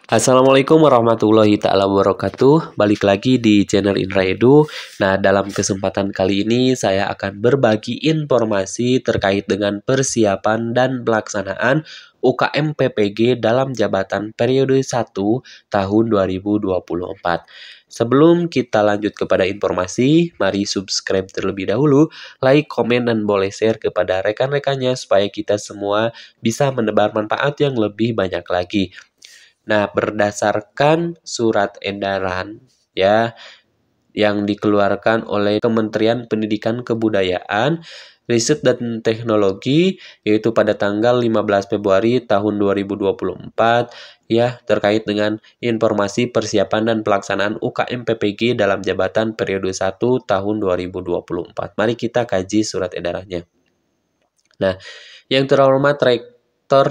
Assalamualaikum warahmatullahi ta'ala wabarakatuh. Balik lagi di channel Indra Edu. Nah, dalam kesempatan kali ini saya akan berbagi informasi terkait dengan persiapan dan pelaksanaan UKM PPG dalam jabatan periode 1 tahun 2024. Sebelum kita lanjut kepada informasi, mari subscribe terlebih dahulu, like, komen, dan boleh share kepada rekan-rekannya supaya kita semua bisa menebar manfaat yang lebih banyak lagi. Nah, berdasarkan surat edaran ya yang dikeluarkan oleh Kementerian Pendidikan Kebudayaan, Riset dan Teknologi yaitu pada tanggal 15 Februari tahun 2024 ya terkait dengan informasi persiapan dan pelaksanaan UKM PPG dalam jabatan periode 1 tahun 2024. Mari kita kaji surat edarannya. Nah, yang terhormat Rektor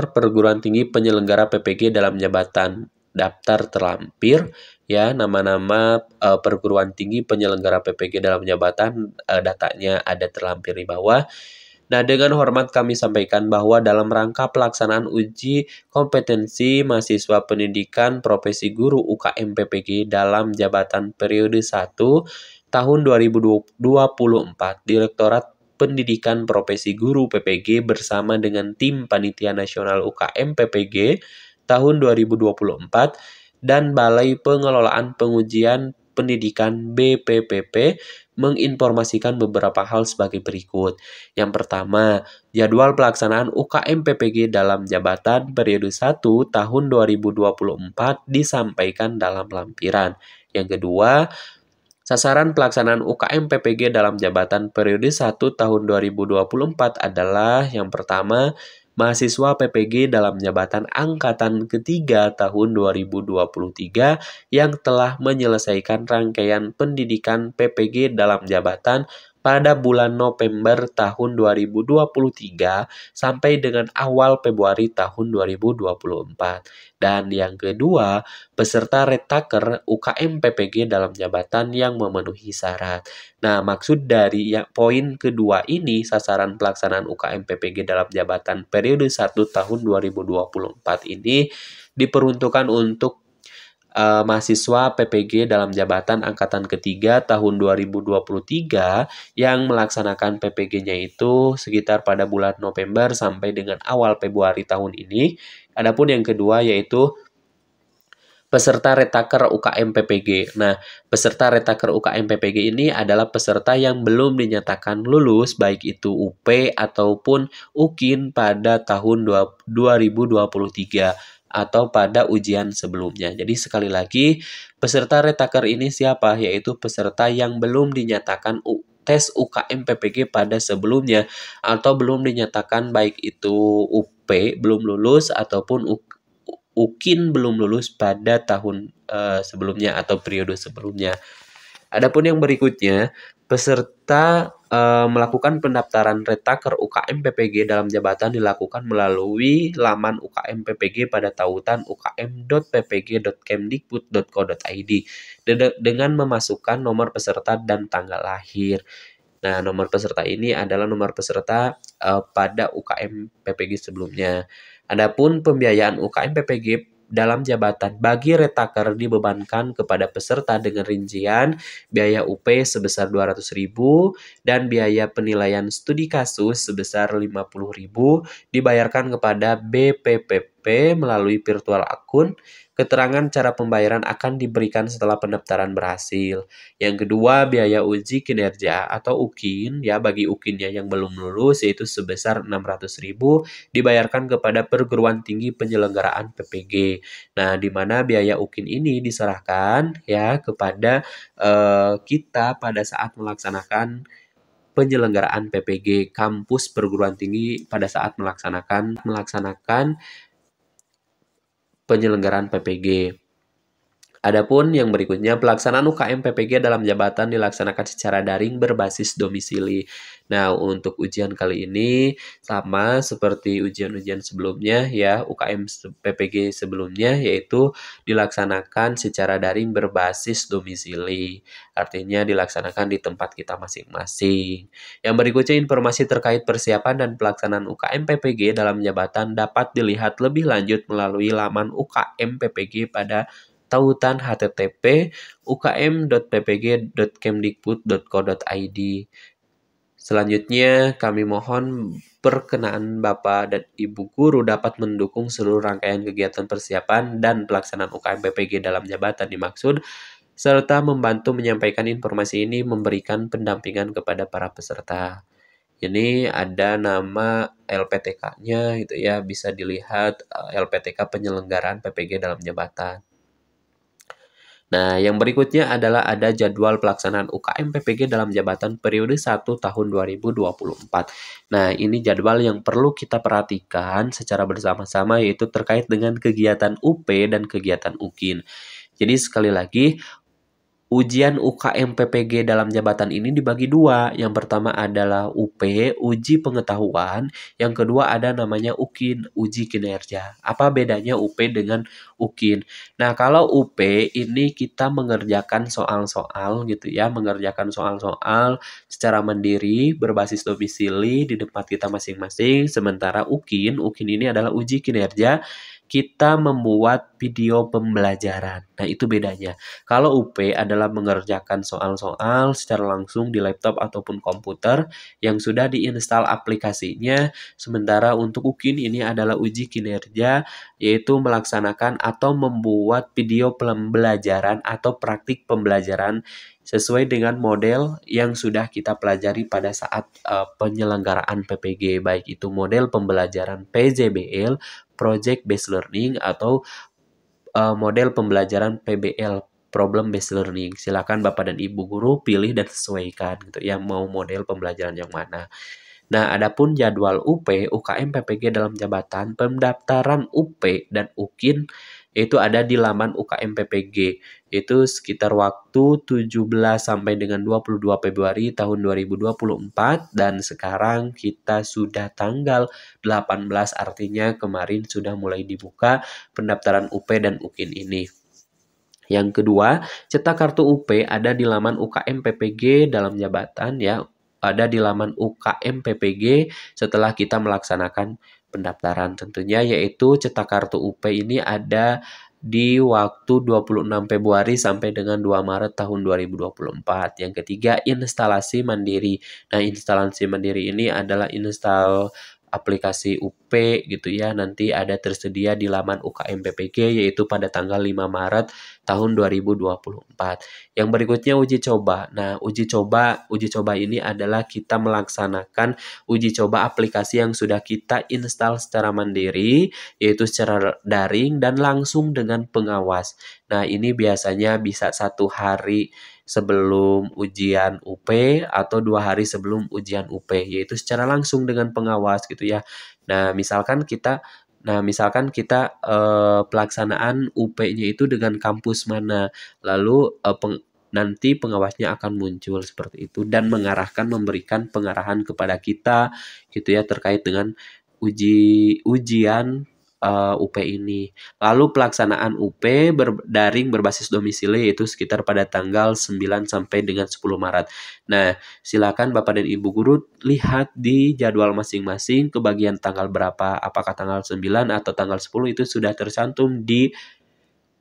Perguruan Tinggi Penyelenggara PPG dalam jabatan daftar terlampir ya nama-nama perguruan tinggi penyelenggara PPG dalam jabatan datanya ada terlampir di bawah. Nah, dengan hormat kami sampaikan bahwa dalam rangka pelaksanaan uji kompetensi mahasiswa pendidikan profesi guru UKM PPG dalam jabatan periode 1 tahun 2024, Direktorat Pendidikan Profesi Guru PPG bersama dengan tim Panitia Nasional UKM PPG tahun 2024 dan Balai Pengelolaan Pengujian Pendidikan BPPP menginformasikan beberapa hal sebagai berikut. Yang pertama, jadwal pelaksanaan UKM PPG dalam jabatan periode 1 tahun 2024 disampaikan dalam lampiran. Yang kedua, sasaran pelaksanaan UKM PPG dalam jabatan periode 1 tahun 2024 adalah yang pertama, mahasiswa PPG dalam jabatan angkatan ketiga tahun 2023 yang telah menyelesaikan rangkaian pendidikan PPG dalam jabatan pada bulan November tahun 2023 sampai dengan awal Februari tahun 2024. Dan yang kedua, peserta retaker UKM PPG dalam jabatan yang memenuhi syarat. Nah, maksud dari poin kedua ini, sasaran pelaksanaan UKM PPG dalam jabatan periode 1 tahun 2024 ini diperuntukkan untuk mahasiswa PPG dalam jabatan angkatan ketiga tahun 2023 yang melaksanakan PPG-nya itu sekitar pada bulan November sampai dengan awal Februari tahun ini. Adapun yang kedua yaitu peserta retaker UKM PPG. Nah, peserta retaker UKM PPG ini adalah peserta yang belum dinyatakan lulus baik itu UP ataupun UKIN pada tahun 2023 atau pada ujian sebelumnya. Jadi sekali lagi, peserta retaker ini siapa? Yaitu peserta yang belum dinyatakan tes UKM PPG pada sebelumnya atau belum dinyatakan baik itu UP belum lulus ataupun UKIN belum lulus pada tahun sebelumnya atau periode sebelumnya. Adapun yang berikutnya, peserta melakukan pendaftaran retaker UKM PPG dalam jabatan dilakukan melalui laman UKM PPG pada tautan ukm.ppg.kemdikbud.co.id dengan memasukkan nomor peserta dan tanggal lahir. Nah, nomor peserta ini adalah nomor peserta pada UKM PPG sebelumnya. Adapun pembiayaan UKM PPG dalam jabatan bagi retaker dibebankan kepada peserta dengan rincian biaya UP sebesar 200.000 dan biaya penilaian studi kasus sebesar 50.000 dibayarkan kepada BPPP melalui virtual akun. Keterangan cara pembayaran akan diberikan setelah pendaftaran berhasil. Yang kedua, biaya uji kinerja atau UKIN ya bagi UKINnya yang belum lulus yaitu sebesar 600.000 dibayarkan kepada perguruan tinggi penyelenggaraan PPG. Nah, di mana biaya UKIN ini diserahkan ya kepada kita pada saat melaksanakan penyelenggaraan PPG kampus perguruan tinggi pada saat melaksanakan penyelenggaraan PPG. Adapun yang berikutnya, pelaksanaan UKM PPG dalam jabatan dilaksanakan secara daring berbasis domisili. Nah, untuk ujian kali ini sama seperti ujian-ujian sebelumnya ya, UKM PPG sebelumnya, yaitu dilaksanakan secara daring berbasis domisili. Artinya dilaksanakan di tempat kita masing-masing. Yang berikutnya, informasi terkait persiapan dan pelaksanaan UKM PPG dalam jabatan dapat dilihat lebih lanjut melalui laman UKM PPG pada tautan http ukm.ppg.kemdikbud.co.id. Selanjutnya, kami mohon perkenaan Bapak dan Ibu Guru dapat mendukung seluruh rangkaian kegiatan persiapan dan pelaksanaan UKM PPG dalam jabatan dimaksud, serta membantu menyampaikan informasi ini memberikan pendampingan kepada para peserta. Ini ada nama LPTK-nya gitu ya, bisa dilihat LPTK penyelenggaraan PPG dalam jabatan. Nah, yang berikutnya adalah ada jadwal pelaksanaan UKM PPG dalam jabatan periode 1 tahun 2024. Nah, ini jadwal yang perlu kita perhatikan secara bersama-sama, yaitu terkait dengan kegiatan UP dan kegiatan UKIN. Jadi sekali lagi, ujian UKM PPG dalam jabatan ini dibagi dua. Yang pertama adalah UP, uji pengetahuan. Yang kedua ada namanya UKIN, uji kinerja. Apa bedanya UP dengan UKIN? Nah, kalau UP ini kita mengerjakan soal-soal gitu ya, mengerjakan soal-soal secara mandiri, berbasis domisili di tempat kita masing-masing. Sementara UKIN ini adalah uji kinerja, kita membuat video pembelajaran. Nah, itu bedanya. Kalau UP adalah mengerjakan soal-soal secara langsung di laptop ataupun komputer yang sudah diinstal aplikasinya, sementara untuk UKIN ini adalah uji kinerja, yaitu melaksanakan atau membuat video pembelajaran atau praktik pembelajaran sesuai dengan model yang sudah kita pelajari pada saat penyelenggaraan PPG, baik itu model pembelajaran PJBL, Project Based Learning, atau model pembelajaran PBL, Problem Based Learning. Silakan Bapak dan Ibu guru pilih dan sesuaikan gitu ya, mau model pembelajaran yang mana. Nah, adapun jadwal UP, UKM PPG dalam jabatan, pendaftaran UP dan UKIN itu ada di laman UKM PPG. Itu sekitar waktu 17 sampai dengan 22 Februari tahun 2024 dan sekarang kita sudah tanggal 18, artinya kemarin sudah mulai dibuka pendaftaran UP dan UKIN ini. Yang kedua, cetak kartu UP ada di laman UKM PPG dalam jabatan ya, ada di laman UKM PPG setelah kita melaksanakan pendaftaran tentunya, yaitu cetak kartu UP ini ada di waktu 26 Februari sampai dengan 2 Maret tahun 2024. Yang ketiga, instalasi mandiri. Nah, instalasi mandiri ini adalah install aplikasi UP gitu ya, nanti ada tersedia di laman UKM PPG yaitu pada tanggal 5 Maret tahun 2024. Yang berikutnya uji coba. Nah, uji coba ini adalah kita melaksanakan uji coba aplikasi yang sudah kita install secara mandiri, yaitu secara daring dan langsung dengan pengawas. Nah, ini biasanya bisa 1 hari sebelum ujian UP atau 2 hari sebelum ujian UP, yaitu secara langsung dengan pengawas gitu ya. Nah, misalkan kita pelaksanaan UP-nya itu dengan kampus mana, lalu nanti pengawasnya akan muncul seperti itu dan memberikan pengarahan kepada kita gitu ya terkait dengan ujian UP ini. Lalu pelaksanaan UP daring berbasis domisili itu sekitar pada tanggal 9 sampai dengan 10 Maret. Nah, silakan Bapak dan Ibu guru lihat di jadwal masing-masing kebagian tanggal berapa, apakah tanggal 9 atau tanggal 10 itu sudah tercantum di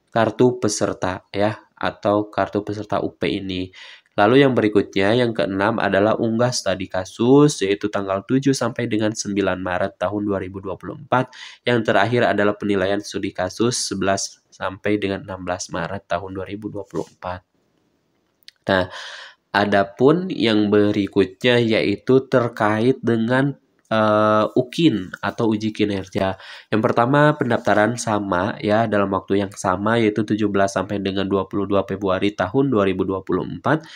kartu peserta ya, atau kartu peserta UP ini. Lalu yang berikutnya, yang keenam adalah unggah studi kasus, yaitu tanggal 7 sampai dengan 9 Maret tahun 2024. Yang terakhir adalah penilaian studi kasus 11 sampai dengan 16 Maret tahun 2024. Nah, adapun yang berikutnya yaitu terkait dengan UKIN atau uji kinerja. Yang pertama, pendaftaran sama ya dalam waktu yang sama, yaitu 17 sampai dengan 22 Februari tahun 2024.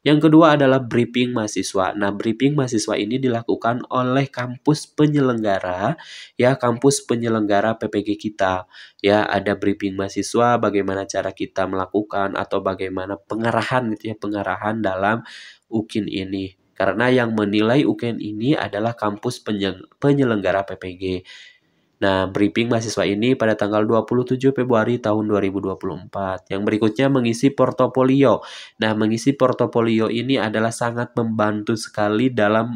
Yang kedua adalah briefing mahasiswa. Nah, briefing mahasiswa ini dilakukan oleh kampus penyelenggara, ya, kampus penyelenggara PPG kita. Ya, ada briefing mahasiswa bagaimana cara kita melakukan atau bagaimana pengarahan gitu ya, pengarahan dalam UKIN ini. Karena yang menilai UKIN ini adalah kampus penyelenggara PPG. Nah, briefing mahasiswa ini pada tanggal 27 Februari tahun 2024. Yang berikutnya mengisi portofolio. Nah, mengisi portofolio ini adalah sangat membantu sekali dalam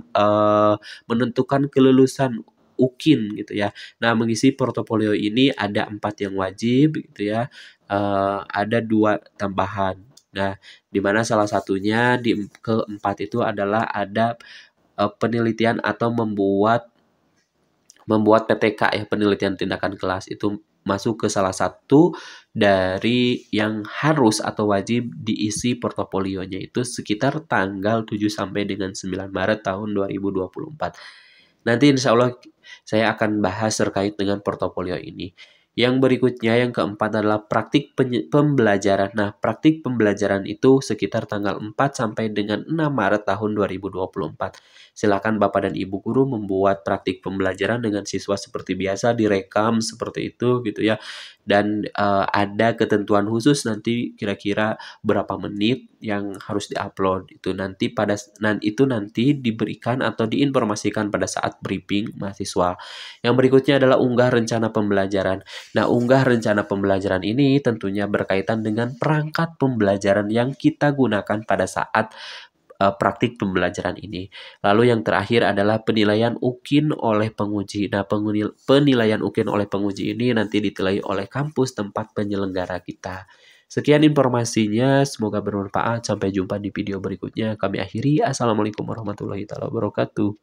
menentukan kelulusan UKIN gitu ya. Nah, mengisi portofolio ini ada 4 yang wajib gitu ya. Ada 2 tambahan. Nah, di mana salah satunya di keempat itu adalah ada penelitian atau membuat PTK ya, penelitian tindakan kelas itu masuk ke salah satu dari yang harus atau wajib diisi portofolionya itu sekitar tanggal 7 sampai dengan 9 Maret tahun 2024. Nanti insya Allah saya akan bahas terkait dengan portofolio ini. Yang berikutnya, yang keempat adalah praktik pembelajaran. Nah, praktik pembelajaran itu sekitar tanggal 4 sampai dengan 6 Maret tahun 2024. Silakan Bapak dan Ibu guru membuat praktik pembelajaran dengan siswa seperti biasa, direkam seperti itu gitu ya. Dan ada ketentuan khusus nanti kira-kira berapa menit yang harus diupload. Itu nanti diberikan atau diinformasikan pada saat briefing mahasiswa. Yang berikutnya adalah unggah rencana pembelajaran. Nah, unggah rencana pembelajaran ini tentunya berkaitan dengan perangkat pembelajaran yang kita gunakan pada saat praktik pembelajaran ini. Lalu yang terakhir adalah penilaian UKIN oleh penguji. Nah, penilaian UKIN oleh penguji ini nanti ditilai oleh kampus tempat penyelenggara kita. Sekian informasinya, semoga bermanfaat. Sampai jumpa di video berikutnya. Kami akhiri. Assalamualaikum warahmatullahi wabarakatuh.